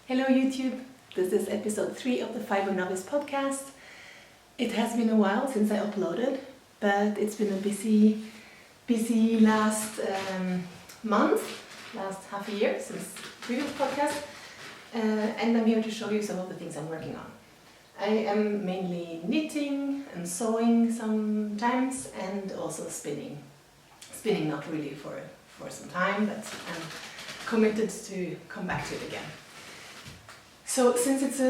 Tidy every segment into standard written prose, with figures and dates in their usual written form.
Hello YouTube, this is episode 3 of the Fibre Novice podcast. It has been a while since I uploaded, but it's been a busy last month, last half a year since previous podcast, and I'm here to show you some of the things I'm working on. I am mainly knitting and sewing sometimes, and also spinning. Spinning not really for some time, but I'm committed to come back to it again. So since it's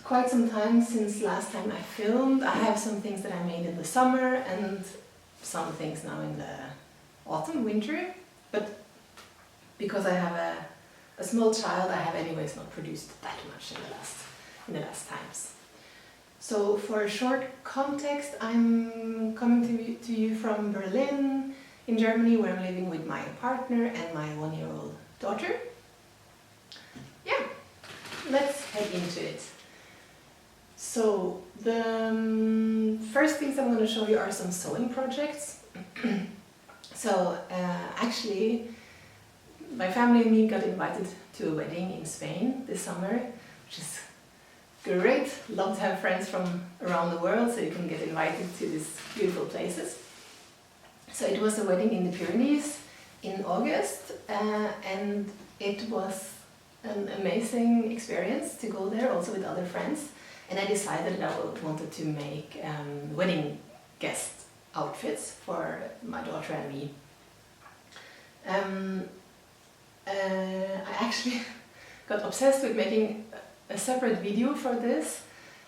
quite some time since last time I filmed, I have some things that I made in the summer and some things now in the autumn, winter, but because I have a small child, I have anyways not produced that much in the last times. So for a short context, I'm coming to you from Berlin in Germany, where I'm living with my partner and my 1-year-old daughter. Yeah. Let's head into it. So the first things I'm going to show you are some sewing projects. So actually my family and me got invited to a wedding in Spain this summer, which is great. Love to have friends from around the world so you can get invited to these beautiful places. So it was a wedding in the Pyrinees in August, and it was an amazing experience to go there also with other friends, and I decided that I wanted to make wedding guest outfits for my daughter and me. I actually got obsessed with making a separate video for this,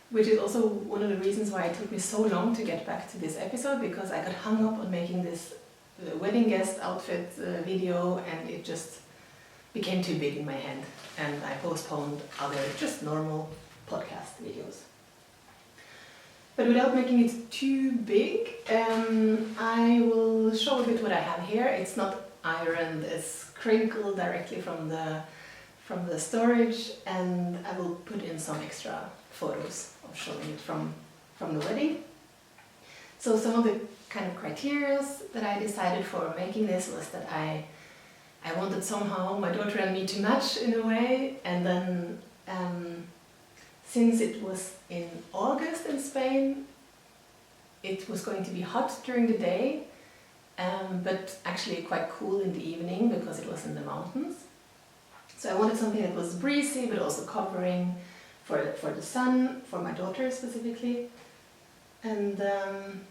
which is also one of the reasons why it took me so long to get back to this episode, because I got hung up on making this wedding guest outfit video, and it just became too big in my head, and I postponed other just normal podcast videos. But without making it too big, I will show a bit what I have here. It's not ironed, it's crinkled directly from the storage, and I will put in some extra photos of showing it from the wedding. So some of the kind of criteria that I decided for making this was that I wanted somehow my daughter and me to match in a way, and then since it was in August in Spain, it was going to be hot during the day, but actually quite cool in the evening because it was in the mountains. So I wanted something that was breezy but also covering for the sun, for my daughter specifically. And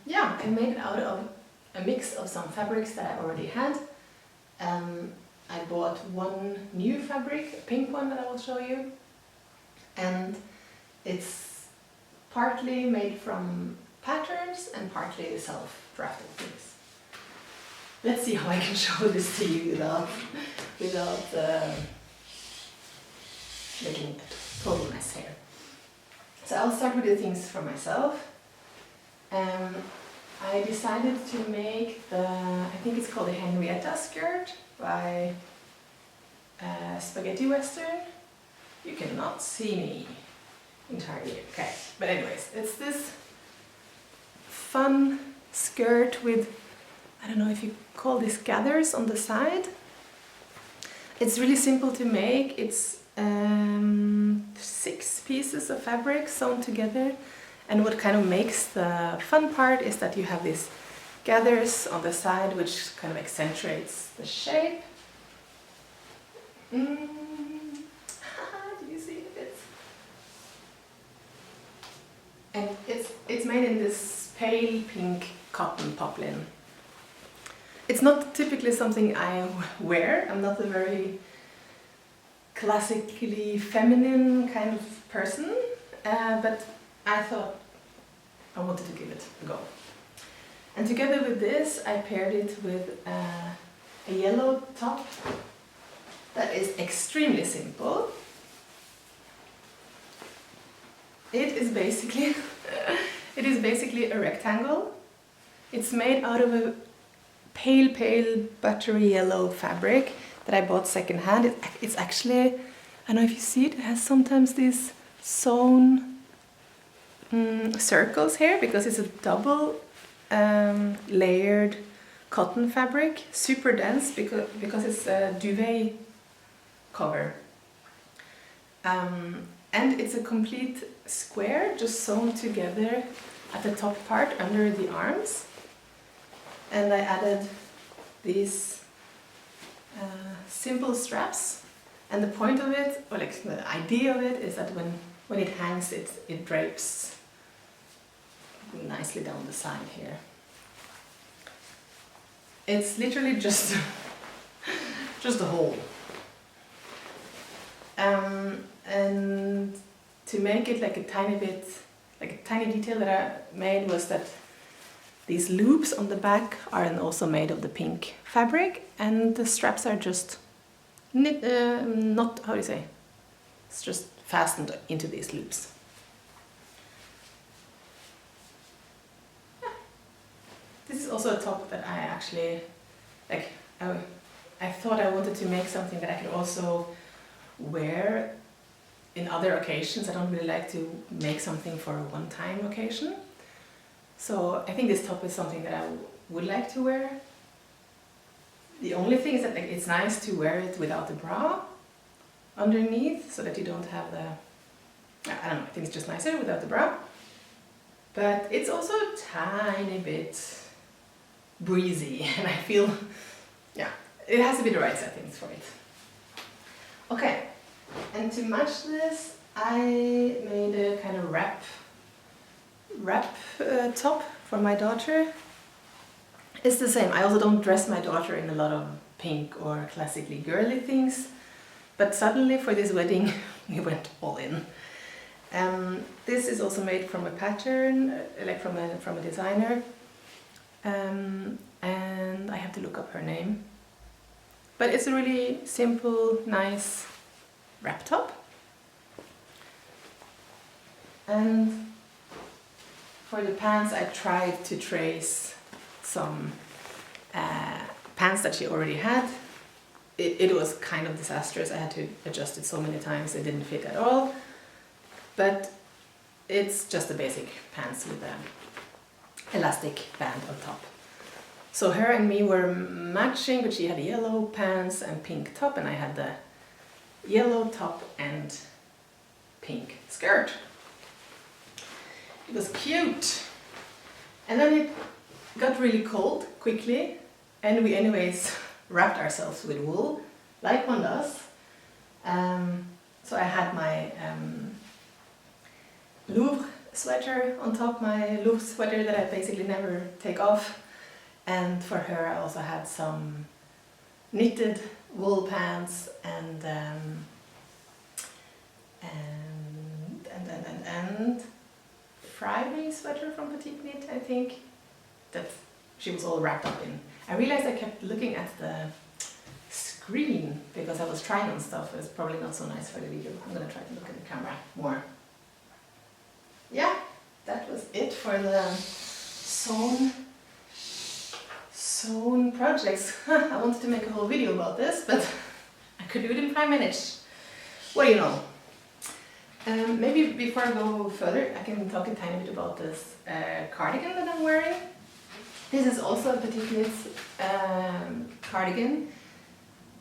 yeah, I made it out of a mix of some fabrics that I already had. I bought one new fabric, a pink one that I will show you, and it's partly made from patterns and partly self-drafted things. Let's see how I can show this to you without making a total mess here. So I'll start with the things for myself. I decided to make I think it's called the Henrietta skirt by Spaghetti Western. You cannot see me entirely, okay. But anyways, it's this fun skirt with, I don't know if you call this gathers on the side. It's really simple to make. It's 6 pieces of fabric sewn together. And what kind of makes the fun part is that you have these gathers on the side, which kind of accentuates the shape. Did you see it? And it's made in this pale pink cotton poplin. It's not typically something I wear. I'm not a very classically feminine kind of person, but I thought I wanted to give it a go. And together with this, I paired it with a yellow top that is extremely simple. It is basically a rectangle. It's made out of a pale buttery yellow fabric that I bought secondhand. It's actually, I don't know if you see it, it has sometimes these sewn circles here because it's a double layered cotton fabric, super dense because it's a duvet cover. And it's a complete square just sewn together at the top part under the arms. And I added these simple straps, and the point of it, or like the idea of it, is that when it hangs, it drapes nicely down the side here. It's literally just just a hole. And to make it like a tiny bit, like a tiny detail that I made was that these loops on the back are also made of the pink fabric, and the straps are just not, how do you say, it's just fastened into these loops. Yeah. This is also a top that I actually, like, I thought I wanted to make something that I could also wear in other occasions. I don't really like to make something for a one-time occasion. So I think this top is something that I would like to wear. The only thing is that like, it's nice to wear it without the bra underneath, so that you don't have the, I don't know, I think it's just nicer without the bra. But it's also a tiny bit breezy, and I feel, yeah, it has to be the right settings for it. Okay, and to match this, I made a kind of wrap top for my daughter. It's the same. I also don't dress my daughter in a lot of pink or classically girly things, but suddenly for this wedding we went all in. This is also made from a pattern, like from a designer, and I have to look up her name. But it's a really simple, nice wrap top. And for the pants, I tried to trace some pants that she already had. It was kind of disastrous. I had to adjust it so many times, it didn't fit at all. But it's just the basic pants with an elastic band on top. So her and me were matching, but she had yellow pants and pink top, and I had the yellow top and pink skirt. It was cute. And then it got really cold quickly, and we anyways wrapped ourselves with wool, like one does. So I had my Louvre sweater on top, my Louvre sweater that I basically never take off. And for her I also had some knitted wool pants and Friday sweater from PetiteKnit, I think, that she was all wrapped up in. I realized I kept looking at the screen because I was trying on stuff. It's probably not so nice for the video. I'm gonna try to look at the camera more. Yeah, that was it for the sewn projects. I wanted to make a whole video about this, but I could do it in 5 minutes. What do you know? Maybe before I go further, I can talk a tiny bit about this cardigan that I'm wearing. This is also a PetiteKnit cardigan.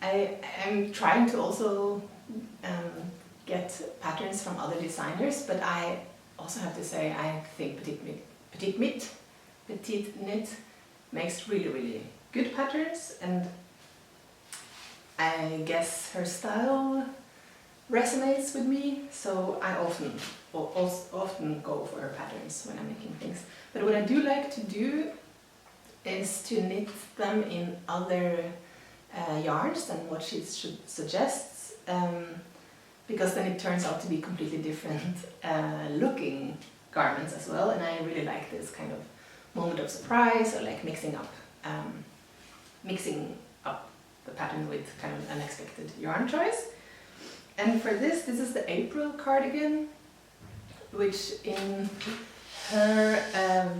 I'm trying to also get patterns from other designers, but I also have to say I think PetiteKnit makes really, really good patterns, and I guess her style resonates with me, so I often go for her patterns when I'm making things. But what I do like to do is to knit them in other yarns than what she suggests, because then it turns out to be completely different looking garments as well, and I really like this kind of moment of surprise, or like mixing up the pattern with kind of unexpected yarn choice. And for this is the April cardigan, which in her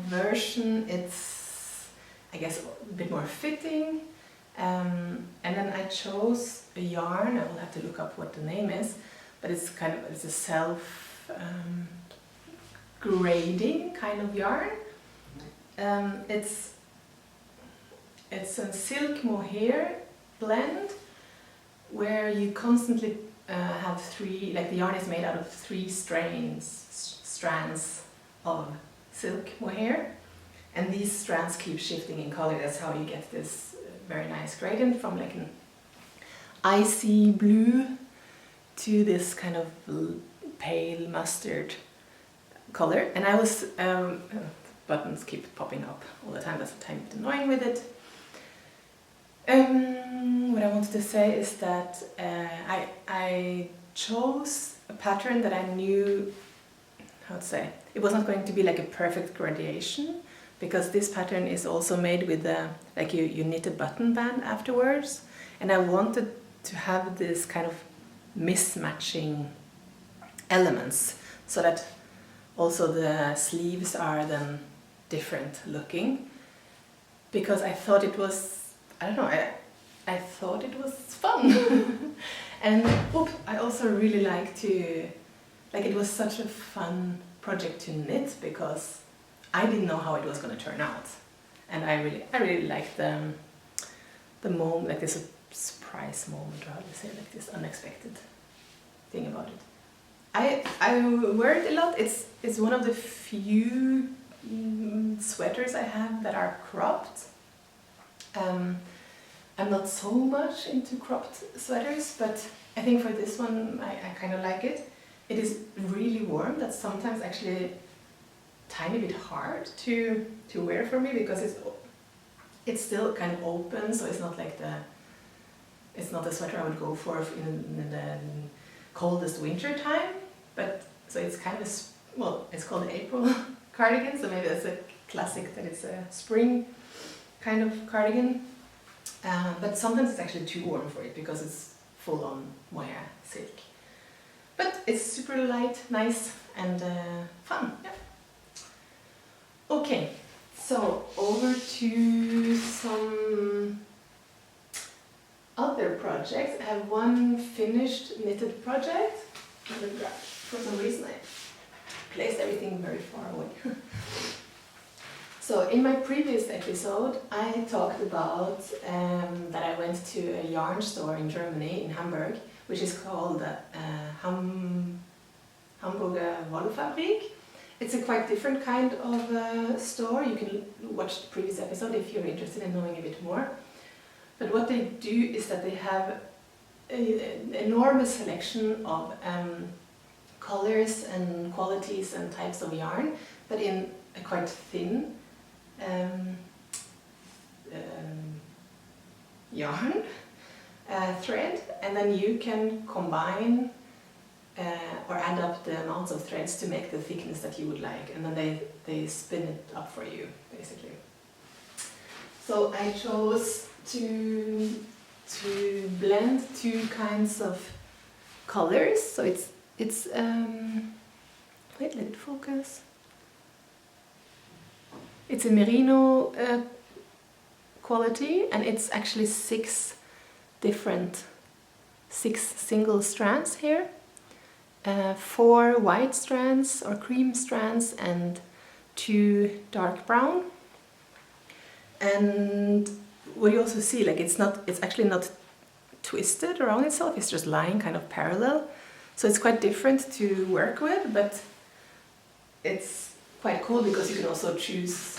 version it's, I guess, a bit more fitting. And then I chose a yarn, I will have to look up what the name is, but it's a self grading kind of yarn. It's a silk mohair blend where you constantly have three, like the yarn is made out of three strands of silk mohair, and these strands keep shifting in color. That's how you get this very nice gradient from like an icy blue to this kind of pale mustard color. And I was buttons keep popping up all the time. That's a tiny bit annoying with it. What I wanted to say is that I chose a pattern that I knew, how to say, it was not going to be like a perfect gradation, because this pattern is also made with like you knit a button band afterwards, and I wanted to have this kind of mismatching elements so that also the sleeves are then different looking, because I thought it was, I don't know, I thought it was fun. And I also really like to, like, it was such a fun project to knit because I didn't know how it was going to turn out, and I really liked the moment, like this surprise moment, or how do you say, like this unexpected thing about it. I wear it a lot. It's one of the few sweaters I have that are cropped. I'm not so much into cropped sweaters, but I think for this one I kind of like it. It is really warm. That's sometimes actually a tiny bit hard to wear for me, because it's still kind of open, so it's not like it's not a sweater I would go for in the coldest winter time. But so it's kind of well, it's called the April cardigan, so maybe that's a classic that it's a spring kind of cardigan. But sometimes it's actually too warm for it because it's full on mohair silk. But it's super light, nice, and fun. Yeah. Okay, so over to some other projects. I have one finished knitted project. For some reason I placed everything very far away. So in my previous episode I talked about that I went to a yarn store in Germany, in Hamburg, which is called Hamburger Wollfabrik. It's a quite different kind of store. You can watch the previous episode if you're interested in knowing a bit more. But what they do is that they have an enormous selection of colors and qualities and types of yarn, but in a quite thin yarn thread, and then you can combine or add up the amounts of threads to make the thickness that you would like, and then they spin it up for you, basically. So I chose to blend two kinds of colors. So it's wait, let it focus. It's a merino quality, and it's actually six single strands here. 4 white strands or cream strands and 2 dark brown. And what you also see, like it's actually not twisted around itself, it's just lying kind of parallel. So it's quite different to work with, but it's quite cool because you can also choose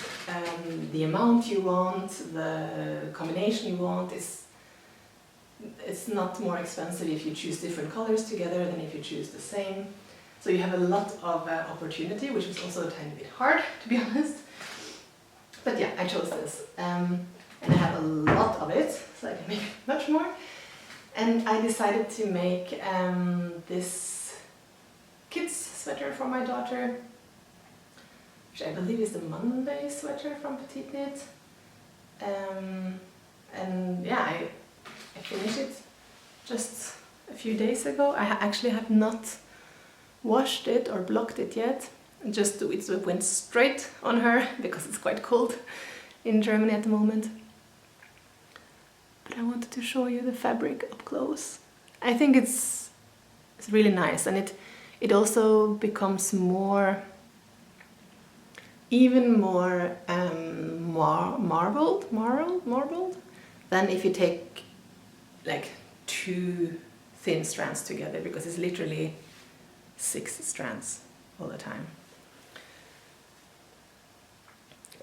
the amount you want, the combination you want. It's not more expensive if you choose different colors together than if you choose the same. So you have a lot of opportunity, which was also a tiny bit hard, to be honest. But yeah, I chose this. And I have a lot of it, so I can make much more. And I decided to make this kids sweater for my daughter, which I believe is the Monday sweater from PetiteKnit. And yeah, I finished it just a few days ago. I actually have not washed it or blocked it yet. It went straight on her because it's quite cold in Germany at the moment. But I wanted to show you the fabric up close. I think it's really nice, and it also becomes even more marbled than if you take like 2 thin strands together, because it's literally 6 strands all the time.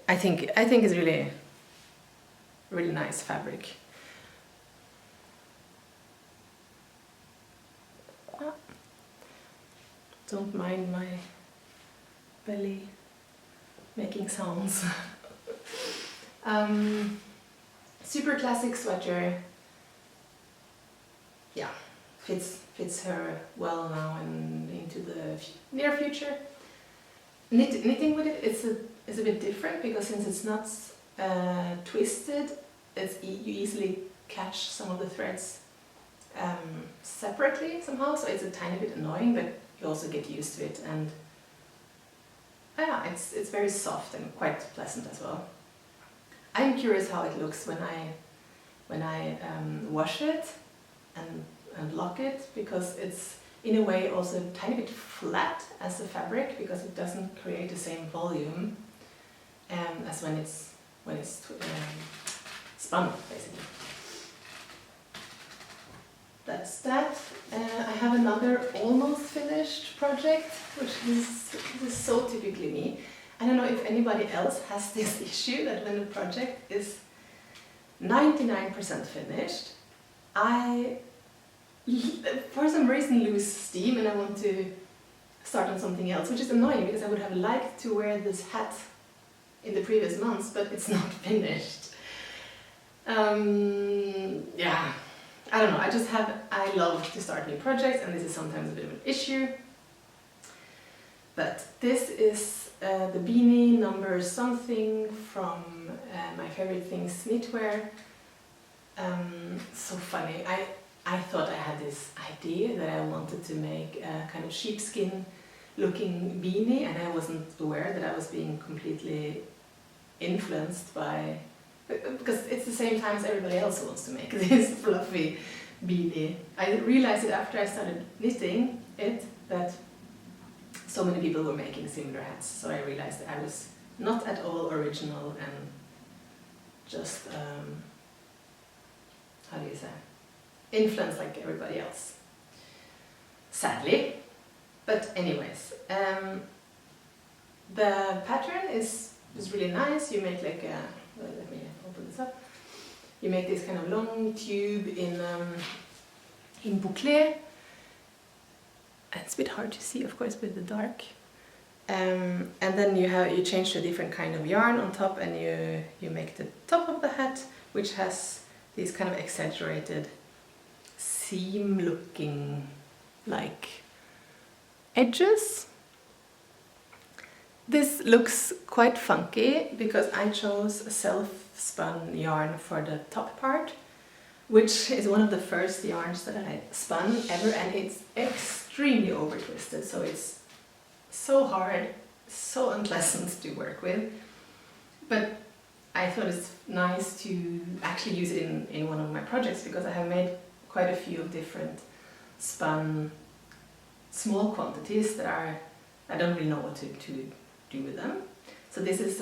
I think it's really, really nice fabric. Don't mind my belly making sounds. Super classic sweater. Yeah, fits her well now and into the near future. Knitting with it is a bit different, because since it's not twisted, you easily catch some of the threads separately somehow, so it's a tiny bit annoying, but you also get used to it, and yeah, it's very soft and quite pleasant as well. I'm curious how it looks when I wash it and lock it, because it's in a way also a tiny bit flat as a fabric, because it doesn't create the same volume as when it's spun, basically. That's that. I have another almost finished project, which is so typically me. I don't know if anybody else has this issue, that when a project is 99% finished, I, for some reason, lose steam and I want to start on something else, which is annoying, because I would have liked to wear this hat in the previous months, but it's not finished. Yeah. I don't know, I love to start new projects, and this is sometimes a bit of an issue. But this is the beanie number something from my favorite things, Knitwear. So funny, I thought I had this idea that I wanted to make a kind of sheepskin looking beanie, and I wasn't aware that I was being completely influenced by, because it's the same time as everybody else who wants to make this fluffy beanie. I realized it after I started knitting it, that so many people were making similar hats, so I realized that I was not at all original and just, how do you say, influenced like everybody else. Sadly. But anyways, the pattern is really nice. You make like a, well, let me open this up. You make this kind of long tube in bouclé. It's a bit hard to see, of course, with the dark. And then you change to a different kind of yarn on top, and you make the top of the hat, which has these kind of exaggerated seam-looking like edges. This looks quite funky because I chose a self-spun yarn for the top part, which is one of the first yarns that I spun ever, and it's extremely over-twisted, so it's so hard, so unpleasant to work with. But I thought it's nice to actually use it in one of my projects, because I have made quite a few different spun small quantities that I don't really know what to do with them. So this is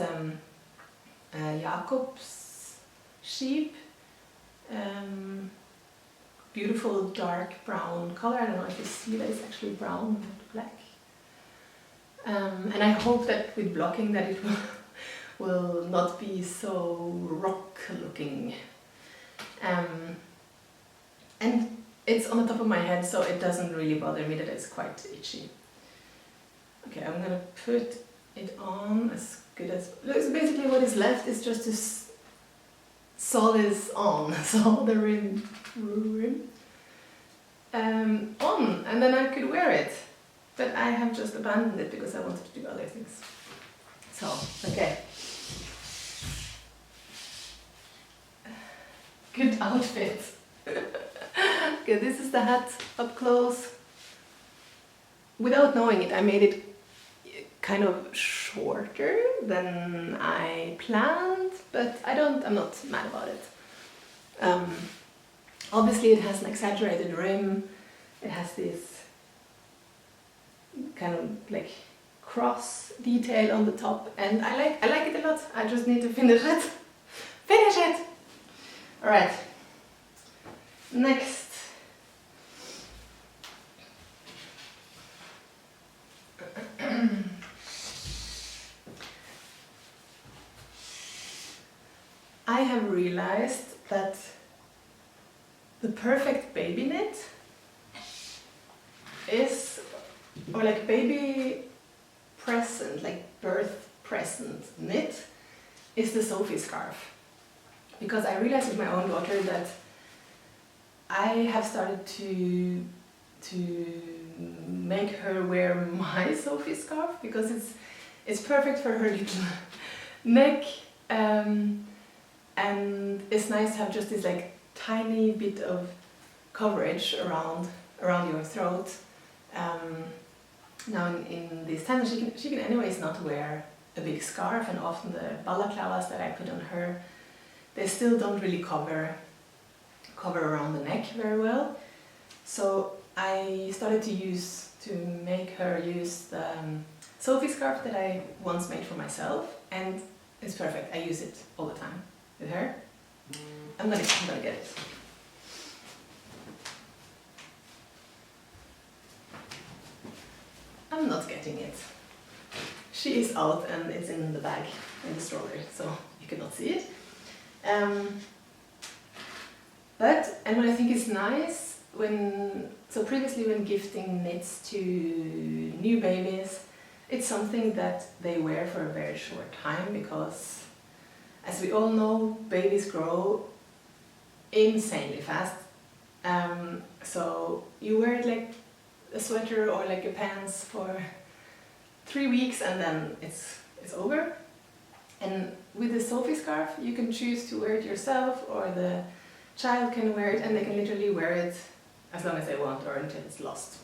Jacob's sheep, beautiful dark brown color. I don't know if you see that it's actually brown and black. And I hope that with blocking that it will not be so rock looking. And it's on the top of my head, so it doesn't really bother me that it's quite itchy. Okay, I'm gonna put it on as good as... So basically what is left is just to sew this on, sew the rim on, and then I could wear it. But I have just abandoned it because I wanted to do other things. So, okay. Good outfit. Okay, this is the hat up close. Without knowing it, I made it kind of shorter than I planned, but I'm not mad about it. Obviously it has an exaggerated rim. It has this kind of like cross detail on the top, and I like it a lot. I just need to finish it. Finish it! Alright. Next. I have realized that the perfect baby knit is, or like baby present, like birth present knit, is the Sophie scarf. Because I realized with my own daughter that I have started to make her wear my Sophie scarf, because it's perfect for her little neck, and it's nice to have just this like tiny bit of coverage around your throat. Now in these times she can anyways not wear a big scarf, and often the balaclavas that I put on her, they still don't really cover around the neck very well. So I started to make her use the Sophie scarf that I once made for myself, and it's perfect. I use it all the time with her. I'm gonna get it. I'm not getting it. She is out and it's in the bag in the stroller, so you cannot see it. And what I think is nice, previously when gifting knits to new babies, it's something that they wear for a very short time, because as we all know, babies grow insanely fast. So you wear it like a sweater or like a pants for 3 weeks and then it's over. And with the Sophie scarf, you can choose to wear it yourself, or the child can wear it, and they can literally wear it as long as they want or until it's lost.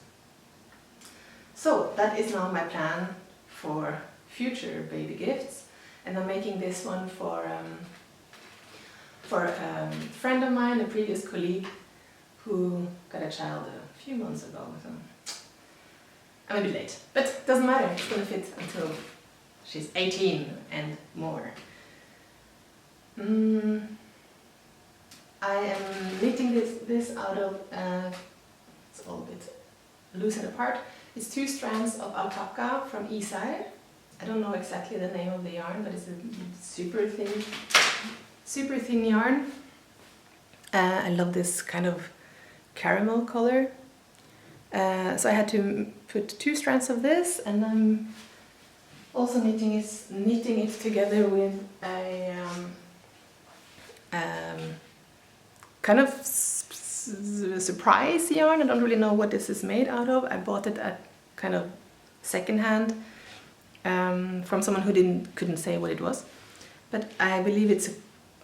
So that is now my plan for future baby gifts, and I'm making this one for a friend of mine, a previous colleague, who got a child a few months ago. So I'm a bit late, but it doesn't matter, it's gonna fit until she's 18 and more. I am knitting this out of, it's all a bit loose and apart. It's 2 strands of alpaca from Eastside. I don't know exactly the name of the yarn, but it's a super thin yarn. I love this kind of caramel color. So I had to put 2 strands of this, and I'm also knitting it together with a kind of surprise yarn. I don't really know what this is made out of. I bought it at kind of secondhand from someone who couldn't say what it was. But I believe it's a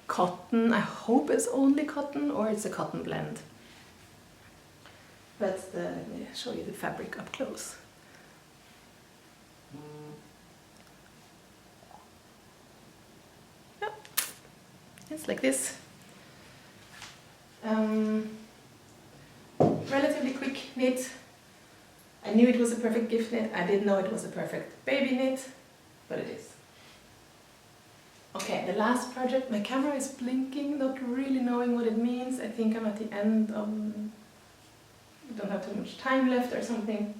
cotton. I hope it's only cotton, or it's a cotton blend. Let me show you the fabric up close. Yeah, it's like this. Relatively quick knit. I knew it was a perfect gift knit. I didn't know it was a perfect baby knit, but it is. Okay, the last project. My camera is blinking, not really knowing what it means. I think I'm at the end of... I don't have too much time left or something.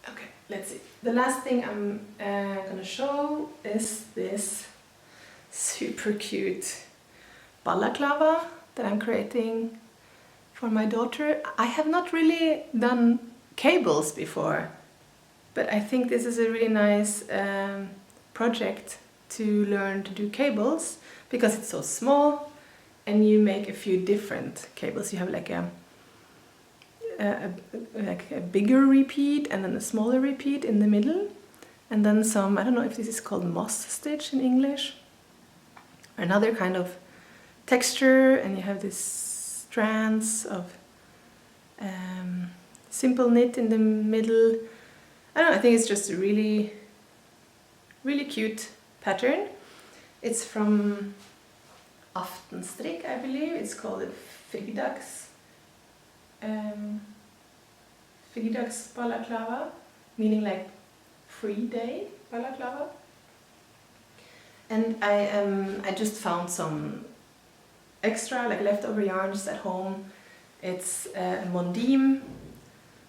Okay, let's see. The last thing I'm gonna show is this super cute balaclava that I'm creating for my daughter. I have not really done cables before, but I think this is a really nice project to learn to do cables, because it's so small and you make a few different cables. You have like a bigger repeat and then a smaller repeat in the middle, and then some, I don't know if this is called moss stitch in English, another kind of texture, and you have these strands of simple knit in the middle. I don't know, I think it's just a really cute pattern. It's from Aftenstrikk, I believe. It's called Fridagsbalaclava, meaning like free day balaclava. And I just found some extra, like leftover yarns at home. It's Mondim,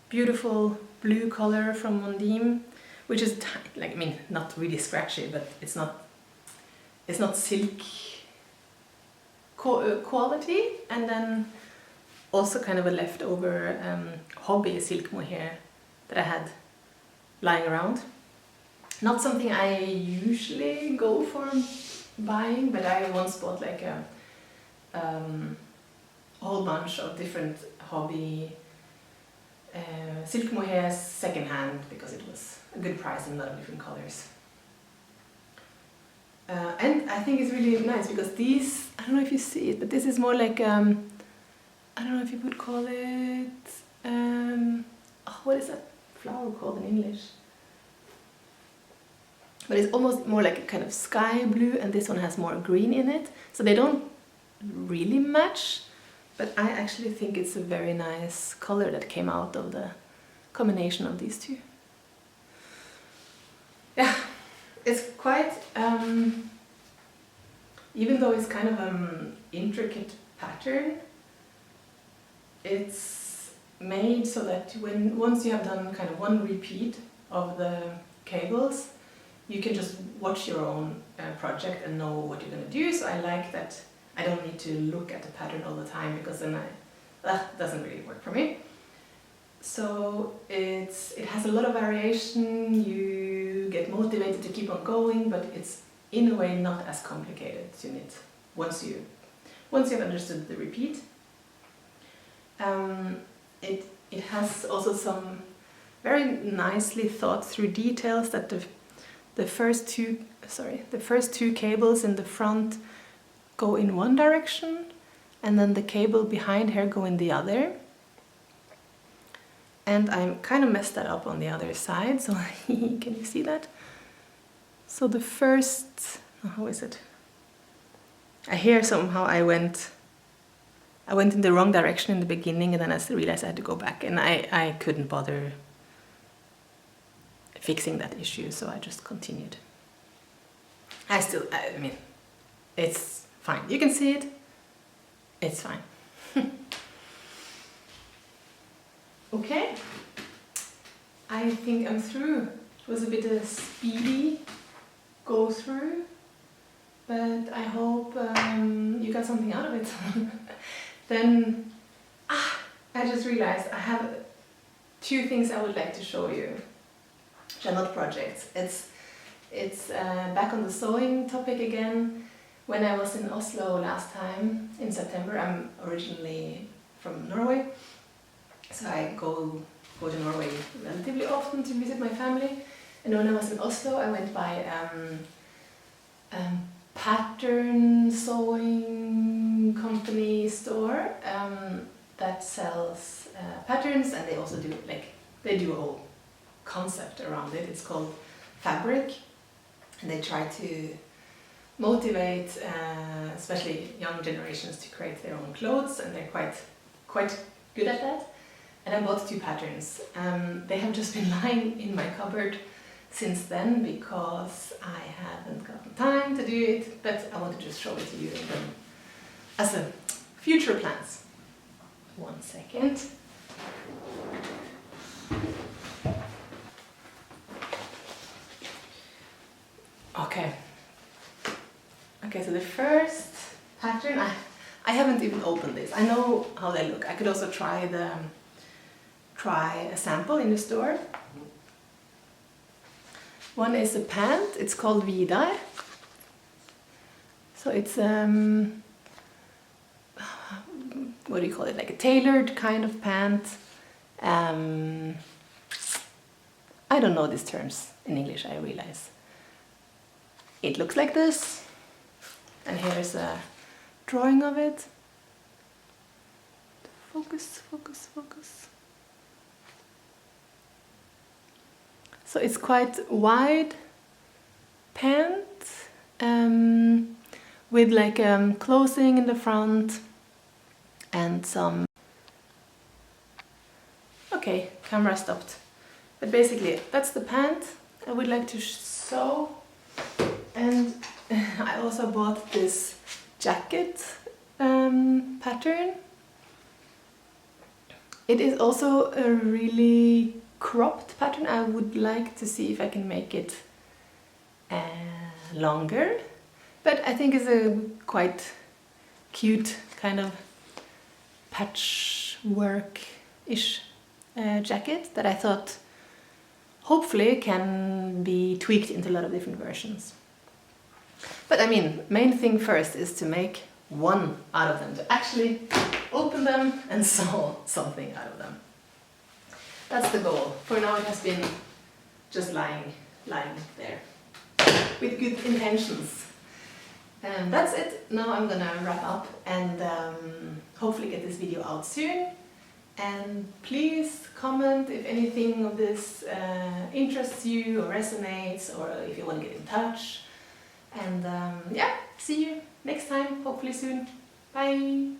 beautiful blue color from Mondim, which is like, I mean, not really scratchy, but it's not it's not silk quality, and then also kind of a leftover hobby silk mohair that I had lying around. Not something I usually go for buying, but I once bought like a whole bunch of different hobby silk mohair second-hand because it was a good price in a lot of different colors. And I think it's really nice because these, I don't know if you see it, but this is more like, I don't know if you would call it, what is that flower called in English? But it's almost more like a kind of sky blue, and this one has more green in it. So they don't really match, but I actually think it's a very nice color that came out of the combination of these two. Yeah, it's quite, even though it's kind of an intricate pattern, it's made so that once you have done kind of one repeat of the cables, you can just watch your own project and know what you're going to do. So I like that I don't need to look at the pattern all the time, because then that doesn't really work for me. So it has a lot of variation, you get motivated to keep on going, but it's in a way not as complicated to knit once you've understood the repeat. It has also some very nicely thought through details that the first two cables in the front go in one direction, and then the cable behind here go in the other. And I kind of messed that up on the other side, so can you see that? So the first, how is it? I hear somehow I went in the wrong direction in the beginning, and then I realized I had to go back, and I couldn't bother fixing that issue, so I just continued. I mean, it's fine. You can see it. It's fine. Okay. I think I'm through. It was a bit of a speedy go through, but I hope you got something out of it. Then, I just realized I have 2 things I would like to show you, which are not projects. It's back on the sewing topic again. When I was in Oslo last time in September, I'm originally from Norway, so I go to Norway relatively often to visit my family. And when I was in Oslo, I went by pattern sewing company store that sells patterns, and they also do they do a whole concept around it. It's called Fæbrik, and they try to motivate especially young generations to create their own clothes, and they're quite good at that. And I bought 2 patterns. They have just been lying in my cupboard since then because I haven't gotten time to do it, but I want to just show it to you as a future plans. 1 second. Okay, so the first pattern, I haven't even opened this. I know how they look. I could also try a sample in the store. One is a pant. It's called Vidar. So it's what do you call it? Like a tailored kind of pant. I don't know these terms in English, I realize. It looks like this, and here's a drawing of it. Focus, focus, focus. So it's quite wide pant with like closing in the front and some... Okay, camera stopped. But basically, that's the pant I would like to sew. And I also bought this jacket pattern. It is also a really cropped pattern. I would like to see if I can make it longer, But I think it's a quite cute kind of patchwork-ish jacket that I thought hopefully can be tweaked into a lot of different versions. But I mean, main thing first is to make one out of them, to actually open them and sew something out of them. That's the goal. For now it has been just lying there with good intentions. And that's it. Now I'm gonna wrap up and hopefully get this video out soon. And please comment if anything of this interests you or resonates, or if you want to get in touch. And yeah, see you next time, hopefully soon. Bye!